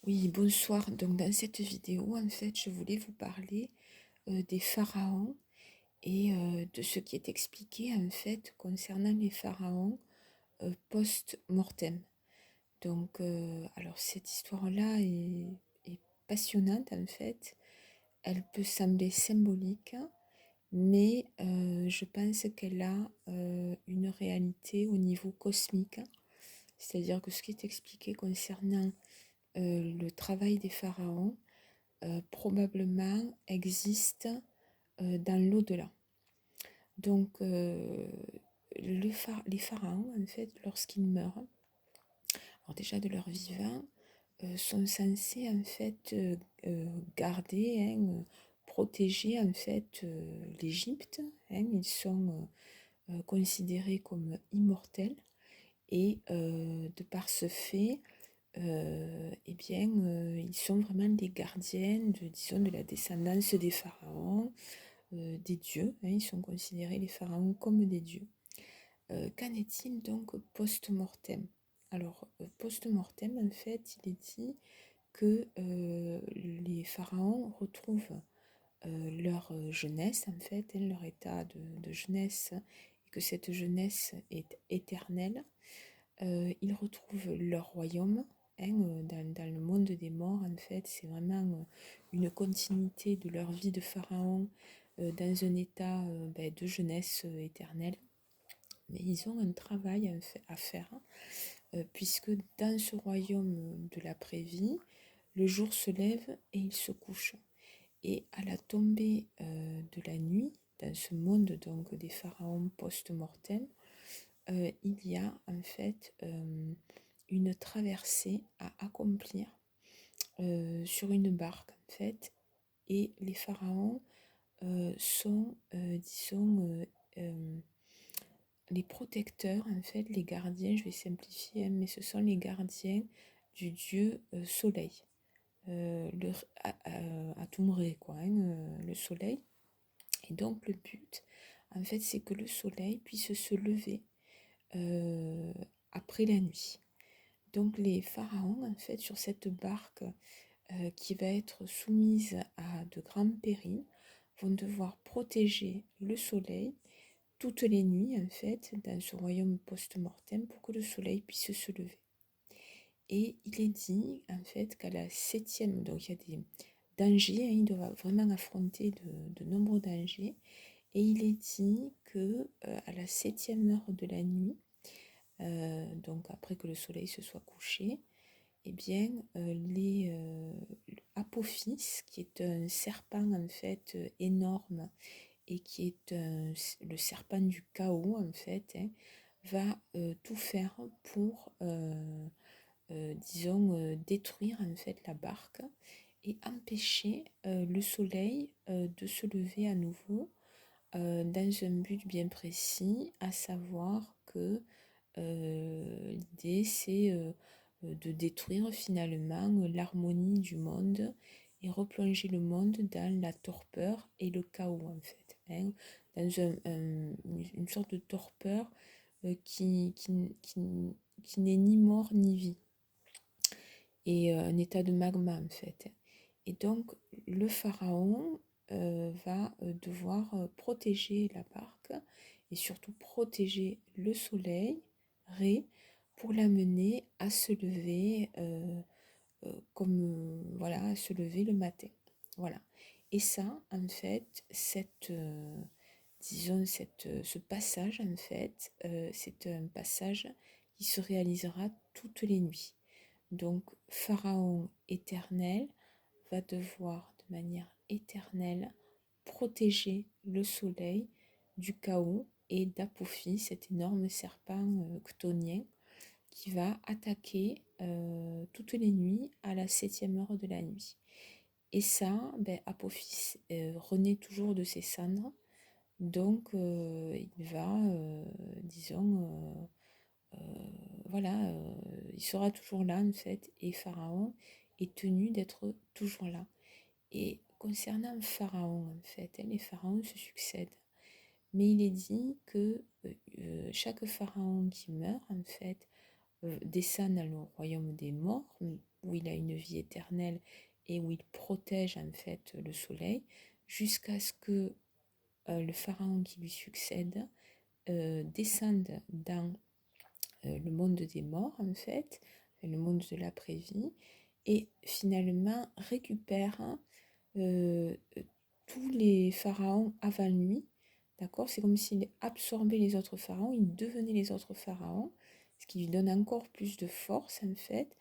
Oui, bonsoir. Donc dans cette vidéo, en fait, je voulais vous parler des pharaons et de ce qui est expliqué en fait concernant les pharaons post-mortem. Donc, alors cette histoire-là est passionnante en fait. Elle peut sembler symbolique, mais je pense qu'elle a une réalité au niveau cosmique. C'est-à-dire que ce qui est expliqué concernant le travail des pharaons probablement existe dans l'au-delà. Donc, les pharaons, en fait, lorsqu'ils meurent, alors déjà de leur vivant, sont censés en fait garder, hein, protéger en fait l'Égypte. Hein, ils sont considérés comme immortels et de par ce fait, eh bien, ils sont vraiment des gardiens de, disons, de la descendance des pharaons, des dieux. Hein, ils sont considérés, les pharaons, comme des dieux. Qu'en est-il donc post-mortem? Alors, post-mortem, en fait, il est dit que les pharaons retrouvent leur jeunesse, en fait, hein, leur état de jeunesse, et que cette jeunesse est éternelle. Ils retrouvent leur royaume, hein, dans le monde des morts, en fait, c'est vraiment une continuité de leur vie de pharaon dans un état de jeunesse éternelle. Mais ils ont un travail à faire, puisque dans ce royaume de l'après-vie, le jour se lève et il se couche. Et à la tombée de la nuit, dans ce monde donc des pharaons post-mortem, il y a en fait une traversée à accomplir sur une barque en fait, et les pharaons sont, disons, les protecteurs, en fait, les gardiens, je vais simplifier, hein, mais ce sont les gardiens du dieu soleil, le Atumré, quoi, hein, le soleil. Et donc le but, en fait, c'est que le soleil puisse se lever euh, après la nuit. Donc les pharaons, en fait, sur cette barque qui va être soumise à de grands périls, vont devoir protéger le soleil toutes les nuits, en fait, dans ce royaume post-mortem, pour que le soleil puisse se lever. Et il est dit, en fait, qu'à la septième, donc il y a des dangers, hein, ils doivent vraiment affronter de nombreux dangers, et il est dit que à la septième heure de la nuit, donc après que le soleil se soit couché, eh bien, Apophis, qui est un serpent en fait énorme et qui est le serpent du chaos en fait, hein, va tout faire pour, disons, détruire en fait la barque et empêcher le soleil de se lever à nouveau dans un but bien précis, à savoir que l'idée c'est de détruire finalement l'harmonie du monde et replonger le monde dans la torpeur et le chaos en fait, hein, dans une sorte de torpeur qui n'est ni mort ni vie, et un état de magma en fait. Et donc le pharaon va devoir protéger la barque et surtout protéger le soleil, Ré, pour l'amener à se lever comme voilà, à se lever le matin. Voilà. Et ça, en fait, disons, ce passage, en fait, c'est un passage qui se réalisera toutes les nuits. Donc, Pharaon éternel va devoir de manière éternelle protéger le soleil du chaos et d'Apophis, cet énorme serpent chtonien qui va attaquer toutes les nuits à la septième heure de la nuit. Et ça, Apophis renaît toujours de ses cendres, donc il va, disons, voilà, il sera toujours là en fait, et Pharaon est tenu d'être toujours là. Et concernant Pharaon, en fait, hein, les pharaons se succèdent. Mais il est dit que chaque pharaon qui meurt, en fait, descend dans le royaume des morts, où il a une vie éternelle et où il protège en fait le soleil, jusqu'à ce que le pharaon qui lui succède descende dans le monde des morts en fait, le monde de l'après-vie, et finalement récupère euh, tous les pharaons avant lui, d'accord? C'est comme s'il absorbait les autres pharaons, il devenait les autres pharaons, ce qui lui donne encore plus de force en fait.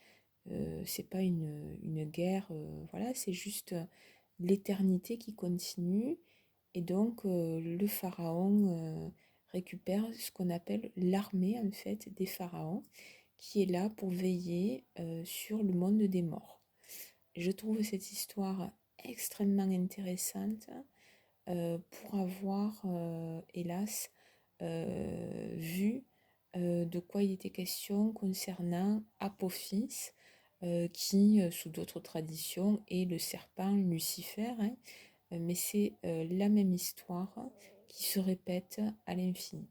C'est pas une guerre, voilà, c'est juste l'éternité qui continue. Et donc le pharaon récupère ce qu'on appelle l'armée en fait des pharaons, qui est là pour veiller sur le monde des morts. Je trouve cette histoire extrêmement intéressante pour avoir, hélas, vu de quoi il était question concernant Apophis, qui, sous d'autres traditions, est le serpent Lucifer, hein, mais c'est la même histoire qui se répète à l'infini.